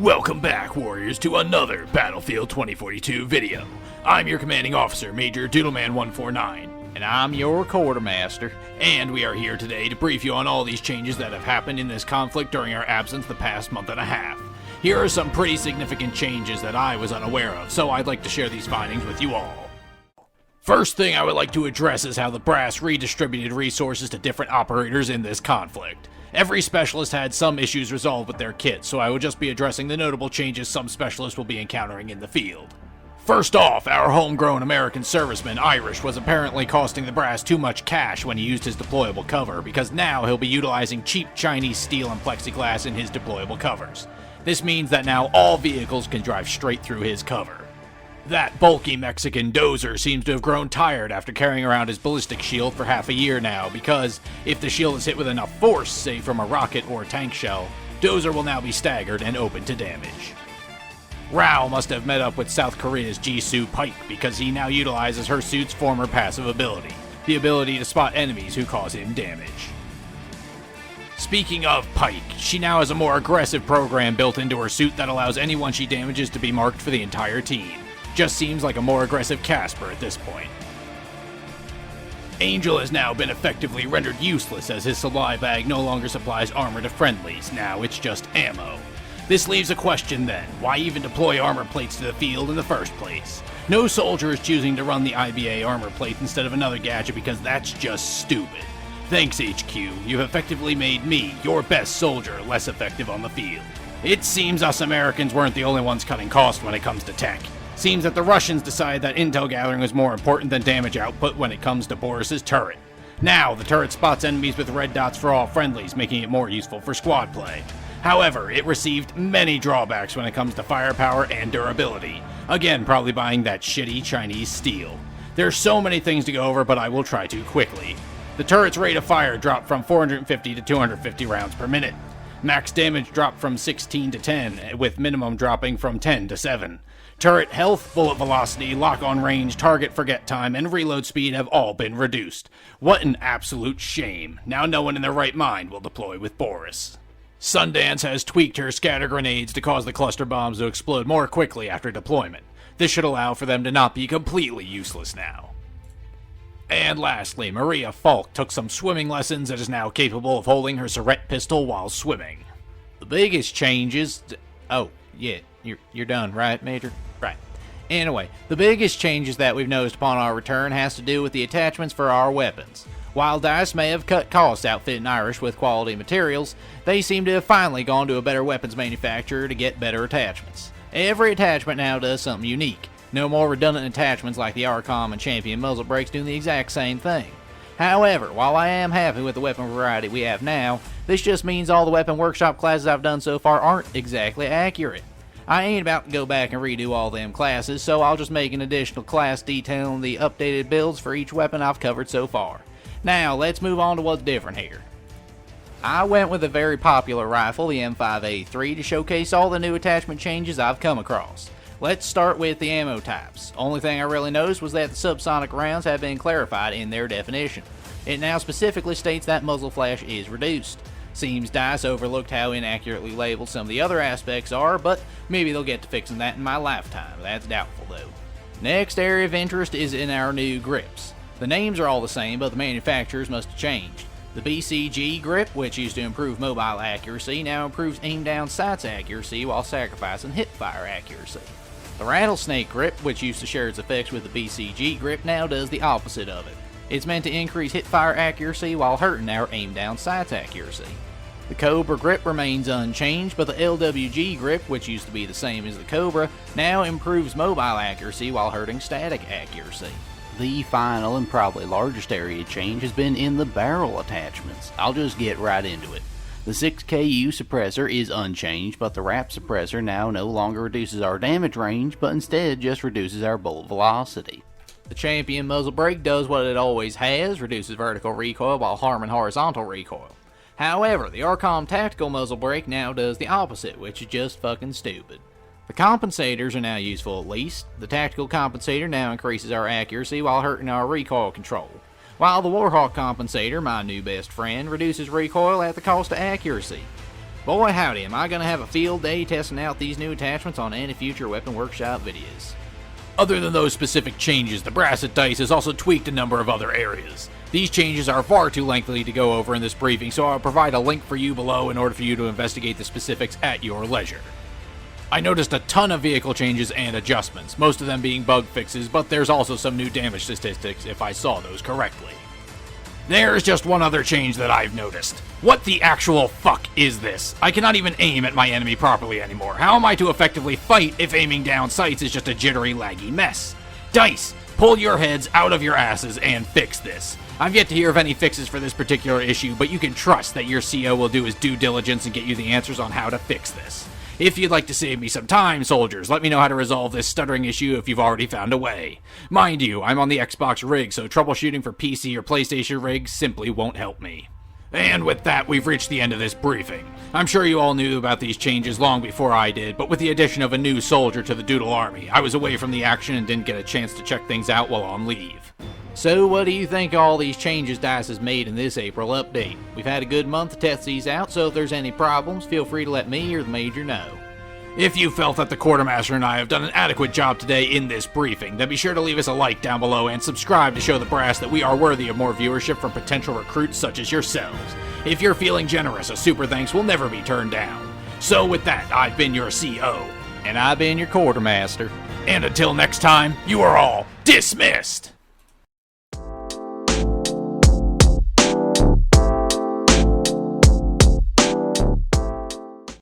Welcome back, warriors, to another Battlefield 2042 video. I'm your commanding officer, Major Doodleman149. And I'm your quartermaster. And we are here today to brief you on all these changes that have happened in this conflict during our absence the past month and a half. Here are some pretty significant changes that I was unaware of, so I'd like to share these findings with you all. First thing I would like to address is how the brass redistributed resources to different operators in this conflict. Every specialist had some issues resolved with their kit, so I will just be addressing the notable changes some specialists will be encountering in the field. First off, our homegrown American serviceman Irish was apparently costing the brass too much cash when he used his deployable cover, because now he'll be utilizing cheap Chinese steel and plexiglass in his deployable covers. This means that now all vehicles can drive straight through his cover. That bulky Mexican dozer seems to have grown tired after carrying around his ballistic shield for half a year now, because if the shield is hit with enough force, say from a rocket or tank shell, dozer will now be staggered and open to damage. Rao must have met up with South Korea's Jisoo Pike, because he now utilizes her suit's former passive ability, the ability to spot enemies who cause him damage. Speaking of Pike, she now has a more aggressive program built into her suit that allows anyone she damages to be marked for the entire team. Just seems like a more aggressive Casper at this point. Angel has now been effectively rendered useless, as his supply bag no longer supplies armor to friendlies, now it's just ammo. This leaves a question then, why even deploy armor plates to the field in the first place? No soldier is choosing to run the IBA armor plate instead of another gadget because that's just stupid. Thanks HQ, you've effectively made me, your best soldier, less effective on the field. It seems us Americans weren't the only ones cutting costs when it comes to tech. Seems that the Russians decided that intel gathering was more important than damage output when it comes to Boris's turret. Now, the turret spots enemies with red dots for all friendlies, making it more useful for squad play. However, it received many drawbacks when it comes to firepower and durability. Again, probably buying that shitty Chinese steel. There's so many things to go over, but I will try to quickly. The turret's rate of fire dropped from 450 to 250 rounds per minute. Max damage dropped from 16 to 10, with minimum dropping from 10 to 7. Turret health, bullet velocity, lock-on range, target forget time, and reload speed have all been reduced. What an absolute shame. Now no one in their right mind will deploy with Boris. Sundance has tweaked her scatter grenades to cause the cluster bombs to explode more quickly after deployment. This should allow for them to not be completely useless now. And lastly, Maria Falk took some swimming lessons and is now capable of holding her Surrett pistol while swimming. The biggest changes... Oh, yeah, you're done, right, Major? Right. Anyway, the biggest changes that we've noticed upon our return has to do with the attachments for our weapons. While DICE may have cut costs outfitting Irish with quality materials, they seem to have finally gone to a better weapons manufacturer to get better attachments. Every attachment now does something unique. No more redundant attachments like the ARCOM and Champion muzzle brakes doing the exact same thing. However, while I am happy with the weapon variety we have now, this just means all the weapon workshop classes I've done so far aren't exactly accurate. I ain't about to go back and redo all them classes, so I'll just make an additional class detailing the updated builds for each weapon I've covered so far. Now, let's move on to what's different here. I went with a very popular rifle, the M5A3, to showcase all the new attachment changes I've come across. Let's start with the ammo types. Only thing I really noticed was that the SUBSONIC rounds have been clarified in their definition. It now specifically states that muzzle flash is reduced. Seems DICE overlooked how inaccurately labeled some of the other aspects are, but maybe they'll get to fixing that in my lifetime. That's doubtful though. Next area of interest is in our new grips. The names are all the same, but the manufacturers must have changed. The BCG grip, which used to improve mobile accuracy, now improves aim-down sights accuracy while sacrificing hip-fire accuracy. The Rattlesnake grip, which used to share its effects with the BCG grip, now does the opposite of it. It's meant to increase hip-fire accuracy while hurting our aim-down sights accuracy. The COBRA grip remains unchanged, but the LWG grip, which used to be the same as the COBRA, now improves mobile accuracy while hurting static accuracy. The final and probably largest area change has been in the barrel attachments. I'll just get right into it. The 6KU suppressor is unchanged, but the wrap suppressor now no longer reduces our damage range, but instead just reduces our bullet velocity. The Champion muzzle brake does what it always has, reduces vertical recoil while harming horizontal recoil. However, the ARCOM tactical muzzle brake now does the opposite, which is just fucking stupid. The compensators are now useful at least. The tactical compensator now increases our accuracy while hurting our recoil control, while the WARHAWK compensator, my new best friend, reduces recoil at the cost of accuracy. Boy howdy, am I gonna have a field day testing out these new attachments on any future Weapon Workshop videos. Other than those specific changes, the brass at DICE has also tweaked a number of other areas. These changes are far too lengthy to go over in this briefing, so I'll provide a link for you below in order for you to investigate the specifics at your leisure. I noticed a ton of vehicle changes and adjustments, most of them being bug fixes, but there's also some new damage statistics if I saw those correctly. There's just one other change that I've noticed. What the actual fuck is this? I cannot even aim at my enemy properly anymore. How am I to effectively fight if aiming down sights is just a jittery, laggy mess? DICE, pull your heads out of your asses and fix this. I've yet to hear of any fixes for this particular issue, but you can trust that your CO will do his due diligence and get you the answers on how to fix this. If you'd like to save me some time, soldiers, let me know how to resolve this stuttering issue if you've already found a way. Mind you, I'm on the Xbox rig, so troubleshooting for PC or PlayStation rigs simply won't help me. And with that, we've reached the end of this briefing. I'm sure you all knew about these changes long before I did, but with the addition of a new soldier to the Doodle Army, I was away from the action and didn't get a chance to check things out while on leave. So what do you think of all these changes DICE has made in this April update? We've had a good month to test these out, so if there's any problems, feel free to let me or the Major know. If you felt that the Quartermaster and I have done an adequate job today in this briefing, then be sure to leave us a like down below and subscribe to show the brass that we are worthy of more viewership from potential recruits such as yourselves. If you're feeling generous, a super thanks will never be turned down. So with that, I've been your CO. And I've been your Quartermaster. And until next time, you are all dismissed!